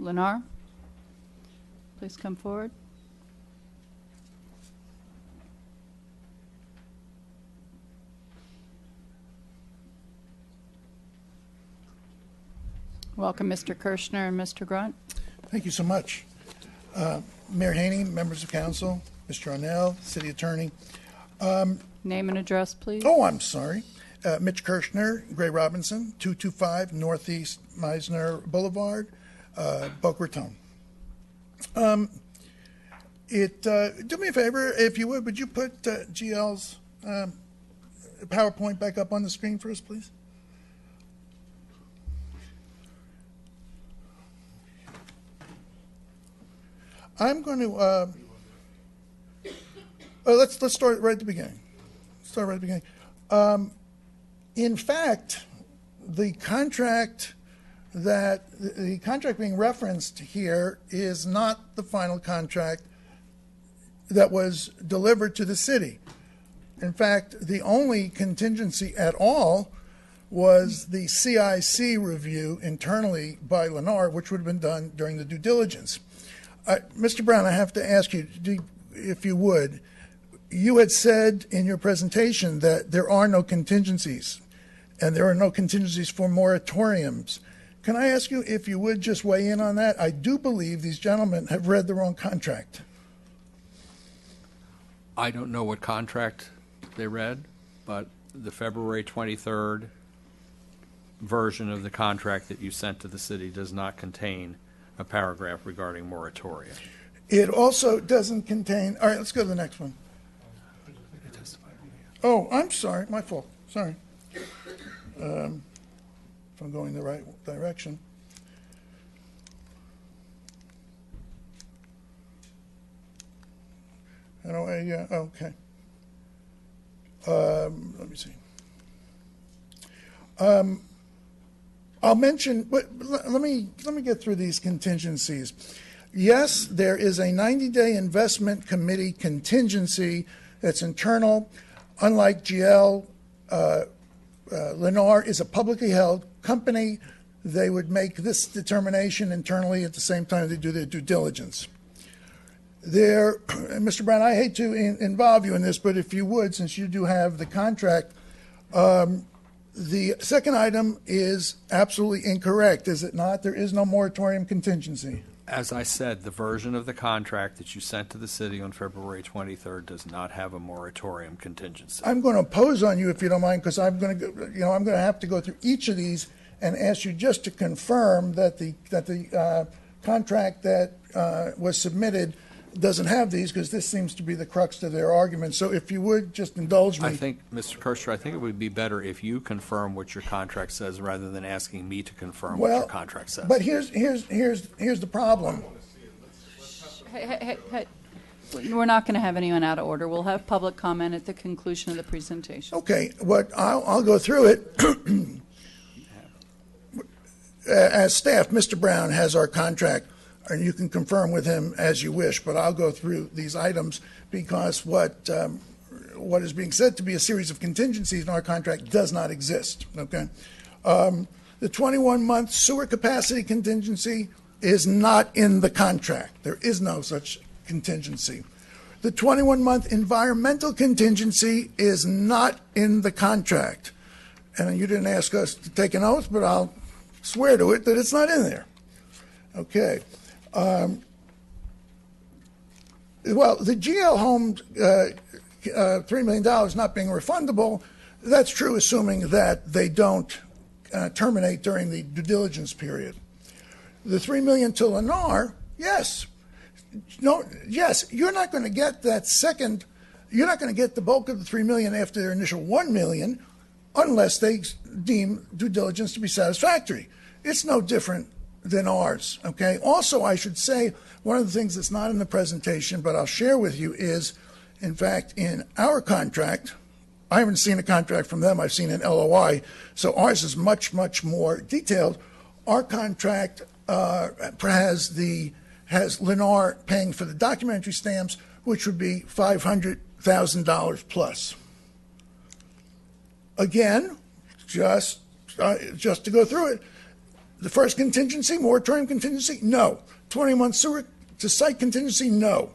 Lennar, please come forward. Welcome, Mr. Kirschner and Mr. Grunt. Thank you so much. Mayor Haney, members of council, Mr. Arnell, city attorney. Name and address, please. Oh, I'm sorry. Mitch Kirschner, Gray Robinson, 225 Northeast Meisner Boulevard, Boca Raton. Do me a favor, if you would you put GL's PowerPoint back up on the screen for us, please? I'm going to let's start right at the beginning. In fact, the contract being referenced here is not the final contract that was delivered to the city. In fact, the only contingency at all was the CIC review internally by Lennar, which would have been done during the due diligence. Mr. Brown, I have to ask you, if you would, you had said in your presentation that there are no contingencies, and there are no contingencies for moratoriums. Can I ask you if you would just weigh in on that? I do believe these gentlemen have read the wrong contract. I don't know what contract they read, but the February 23rd version of the contract that you sent to the city does not contain a paragraph regarding moratoria. It also doesn't contain, all right, let's go to the next one. Oh, I'm sorry, my fault, sorry. If I'm going the right direction. Okay. Let me see. I'll mention, but let me get through these contingencies. Yes, there is a 90-day investment committee contingency that's internal. Unlike GL, Lennar is a publicly held company. They would make this determination internally at the same time they do their due diligence. Mr. Brown, I hate to involve you in this, but if you would, since you do have the contract, the second item is absolutely incorrect, is it not? There is no moratorium contingency. As I said, the version of the contract that you sent to the city on February 23rd does not have a moratorium contingency. I'm going to oppose on you if you don't mind, because I'm going to have to go through each of these and ask you just to confirm that the contract that was submitted doesn't have these, because this seems to be the crux of their argument. So if you would just indulge me. I think, Mr. Kirschner, I think it would be better if you confirm what your contract says rather than asking me to confirm what your contract says. But here's the problem. Hey. We're not going to have anyone out of order. We'll have public comment at the conclusion of the presentation. Okay, I'll go through it. As staff, Mr. Brown has our contract, and you can confirm with him as you wish, but I'll go through these items because what is being said to be a series of contingencies in our contract does not exist, okay? The 21-month sewer capacity contingency is not in the contract. There is no such contingency. The 21-month environmental contingency is not in the contract. And you didn't ask us to take an oath, but I'll swear to it that it's not in there. Okay. Well, the GL Homes $3 million not being refundable, that's true, assuming that they don't terminate during the due diligence period. The $3 million to Lennar, yes. No, yes, you're not going to get that second, you're not going to get the bulk of the $3 million after their initial $1 million unless they deem due diligence to be satisfactory. It's no different than ours, okay? Also, I should say, one of the things that's not in the presentation, but I'll share with you is, in fact, in our contract, I haven't seen a contract from them, I've seen an LOI, so ours is much, much more detailed. Our contract has Lennar paying for the documentary stamps, which would be $500,000 plus. Again, just to go through it, The first contingency, moratorium contingency, no. 21 sewer to site contingency, no.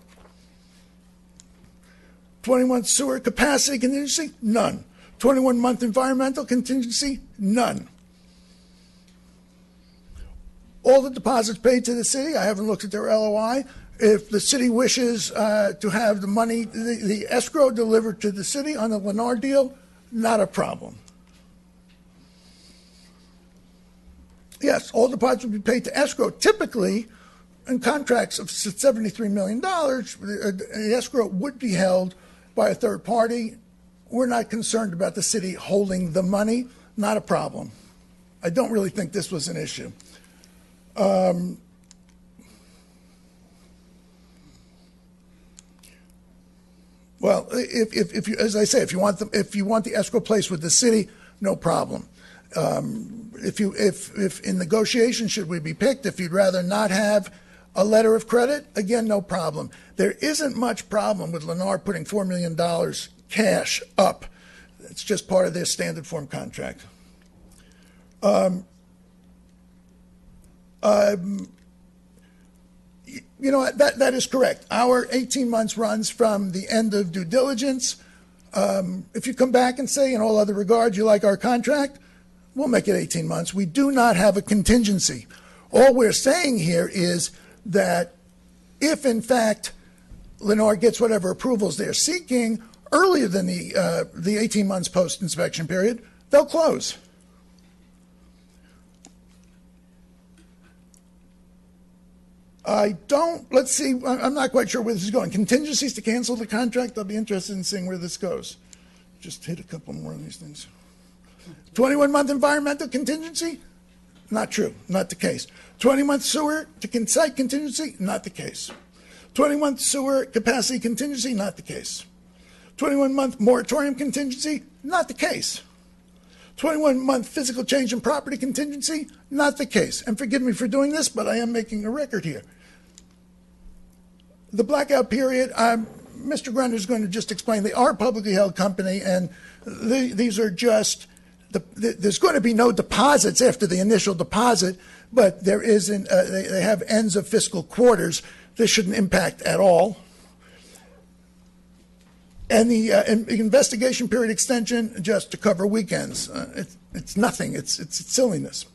21 sewer capacity contingency, none. 21-month environmental contingency, none. All the deposits paid to the city, I haven't looked at their LOI. If the city wishes to have the money, the escrow delivered to the city on the Lennar deal, not a problem. Yes, all deposits would be paid to escrow. Typically, in contracts of $73 million, the escrow would be held by a third party. We're not concerned about the city holding the money. Not a problem. I don't really think this was an issue. Well, if you, as I say, if you want the escrow placed with the city, no problem. If in negotiation should we be picked, if you'd rather not have a letter of credit, again, no problem. There isn't much problem with Lennar putting $4 million cash up. It's just part of their standard form contract. You know, that is correct. Our 18 months runs from the end of due diligence. If you come back and say in all other regards you like our contract, we'll make it 18 months. We do not have a contingency. All we're saying here is that if, in fact, Lennar gets whatever approvals they're seeking earlier than the 18 months post-inspection period, they'll close. Let's see, I'm not quite sure where this is going. Contingencies to cancel the contract, I'll be interested in seeing where this goes. Just hit a couple more of these things. 21-month environmental contingency? Not true, not the case. 20-month sewer to site contingency? Not the case. 21-month sewer capacity contingency? Not the case. 21-month moratorium contingency? Not the case. 21-month physical change in property contingency? Not the case. And forgive me for doing this, but I am making a record here. The blackout period, Mr. Grunder is going to just explain. They are a publicly held company, and these are just, there's going to be no deposits after the initial deposit, but there isn't, they have ends of fiscal quarters. This shouldn't impact at all. And the investigation period extension, just to cover weekends. It's nothing. It's silliness.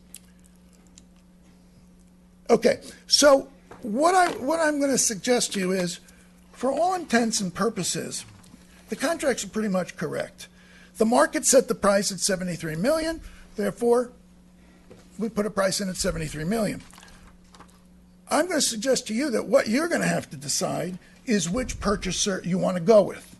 Okay, so what I'm going to suggest to you is, for all intents and purposes, the contracts are pretty much correct. The market set the price at $73 million. Therefore, we put a price in at $73 million. I'm going to suggest to you that what you're going to have to decide is which purchaser you want to go with.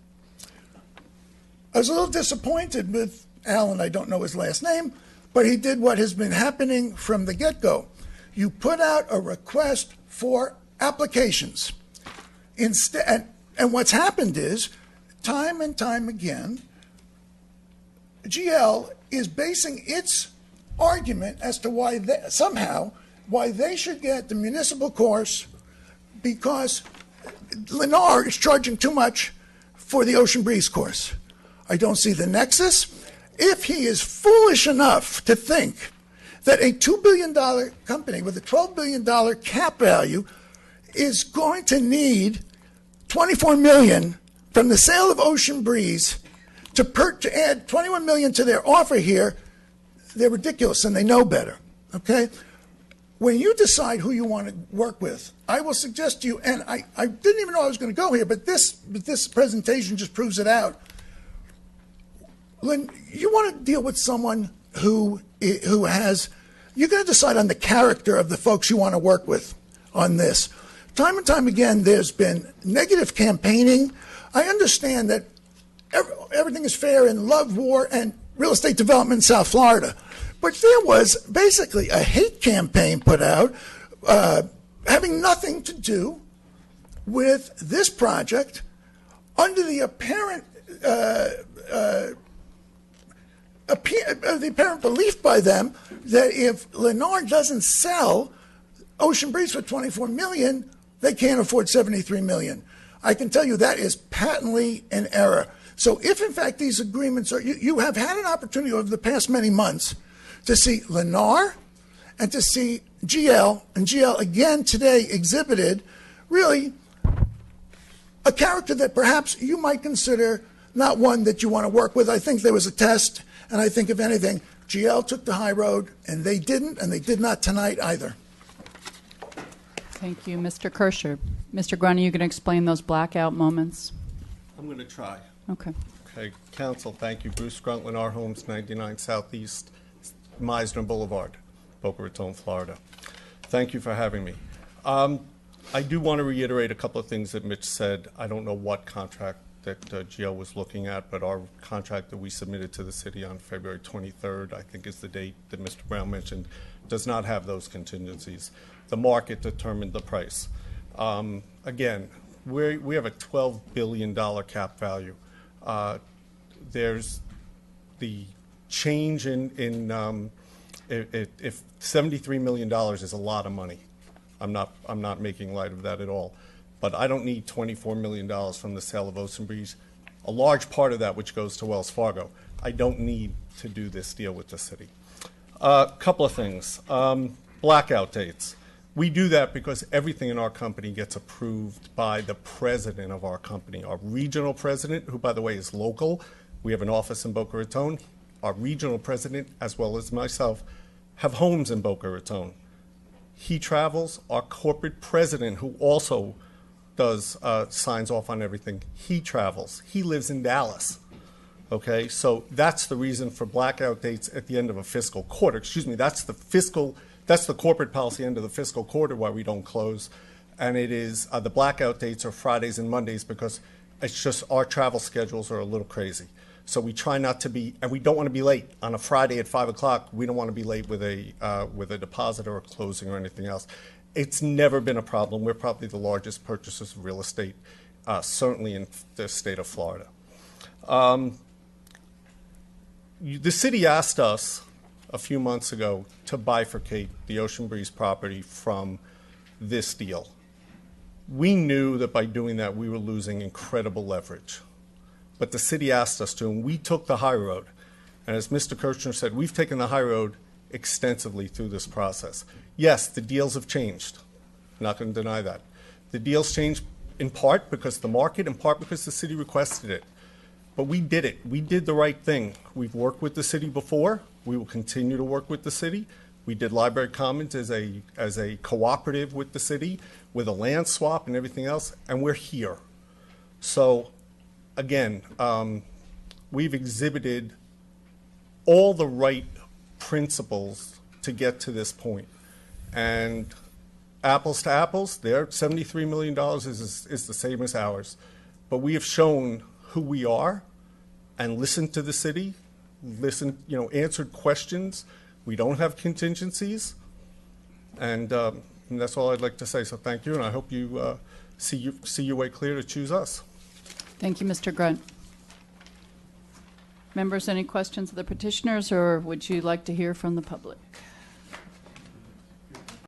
I was a little disappointed with Alan. I don't know his last name, but he did what has been happening from the get-go. You put out a request for applications. Instead, and what's happened is, time and time again, GL is basing its argument as to why they should get the municipal course because Lennar is charging too much for the Ocean Breeze course. I don't see the nexus. If he is foolish enough to think that a $2 billion company with a $12 billion cap value is going to need $24 million from the sale of Ocean Breeze to add $21 million to their offer here, they're ridiculous and they know better, okay? When you decide who you want to work with, I will suggest to you, and I didn't even know I was going to go here, but this presentation just proves it out. Lynn, you want to deal with someone who has, you're going to decide on the character of the folks you want to work with on this. Time and time again, there's been negative campaigning. I understand that everything is fair in love, war, and real estate development in South Florida. But there was basically a hate campaign put out having nothing to do with this project under the apparent belief by them that if Lennar doesn't sell Ocean Breeze for $24 million, they can't afford $73 million. I can tell you that is patently an error. So if, in fact, these agreements are, you have had an opportunity over the past many months to see Lennar and to see GL, and GL again today exhibited really a character that perhaps you might consider not one that you want to work with. I think there was a test, and I think, if anything, GL took the high road, and they didn't, and they did not tonight either. Thank you, Mr. Kirscher. Mr. Grun, are you going to explain those blackout moments? I'm going to try. Okay. Okay, Council, thank you. Bruce Grunt, Lennar Homes, 99 Southeast Meisner Boulevard, Boca Raton, Florida. Thank you for having me. I do want to reiterate a couple of things that Mitch said. I don't know what contract that GL was looking at, but our contract that we submitted to the city on February 23rd, I think is the date that Mr. Brown mentioned, does not have those contingencies. The market determined the price. Again, we have a $12 billion cap value. There's the change in if $73 million is a lot of money. I'm not making light of that at all. But I don't need $24 million from the sale of Ocean Breeze. A large part of that, which goes to Wells Fargo, I don't need to do this deal with the city. A couple of things. Blackout dates. We do that because everything in our company gets approved by the president of our company, our regional president, who, by the way, is local. We have an office in Boca Raton. Our regional president, as well as myself, have homes in Boca Raton. He travels. Our corporate president, who also does signs off on everything, he travels. He lives in Dallas. Okay, so that's the reason for blackout dates at the end of a fiscal quarter. Excuse me, that's the corporate policy end of the fiscal quarter why we don't close. And it is the blackout dates are Fridays and Mondays because it's just our travel schedules are a little crazy. So we try not to be, and we don't want to be late on a Friday at 5 o'clock. We don't want to be late with a deposit or a closing or anything else. It's never been a problem. We're probably the largest purchasers of real estate, certainly in the state of Florida. The city asked us a few months ago to bifurcate the Ocean Breeze property from this deal. We knew that by doing that we were losing incredible leverage. But the city asked us to, and we took the high road. And as Mr. Kirchner said, we've taken the high road extensively through this process. Yes, the deals have changed. I'm not going to deny that. The deals changed in part because of the market, in part because the city requested it. But we did it. We did the right thing. We've worked with the city before. We will continue to work with the city. We did Library Commons as a cooperative with the city, with a land swap and everything else, and we're here. So, again, we've exhibited all the right principles to get to this point. And apples to apples, their $73 million is the same as ours. But we have shown who we are and listened to the city, answered questions. We don't have contingencies. And that's all I'd like to say. So thank you, and I hope you see your way clear to choose us. Thank you, Mr. Grunt. Members, any questions of the petitioners, or would you like to hear from the public?